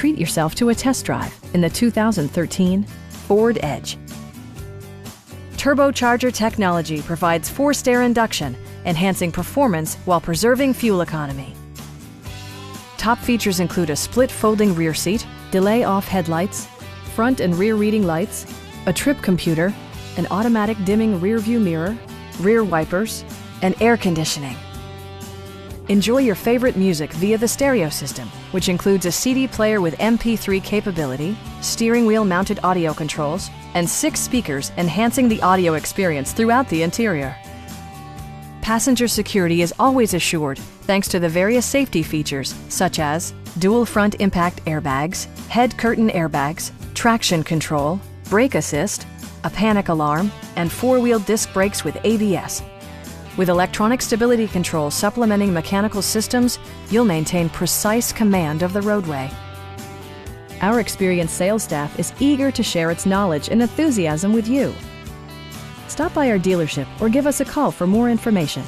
treat yourself to a test drive in the 2013 Ford Edge. Turbocharger technology provides forced air induction, enhancing performance while preserving fuel economy. Top features include a split folding rear seat, delay-off headlights, front and rear reading lights, a trip computer, an automatic dimming rear-view mirror, rear wipers, and air conditioning. Enjoy your favorite music via the stereo system, which includes a CD player with MP3 capability, steering wheel mounted audio controls, and 6 speakers enhancing the audio experience throughout the interior. Passenger security is always assured thanks to the various safety features such as dual front impact airbags, head curtain airbags, traction control, brake assist, a panic alarm, and 4-wheel disc brakes with ABS. With electronic stability control supplementing mechanical systems, you'll maintain precise command of the roadway. Our experienced sales staff is eager to share its knowledge and enthusiasm with you. Stop by our dealership or give us a call for more information.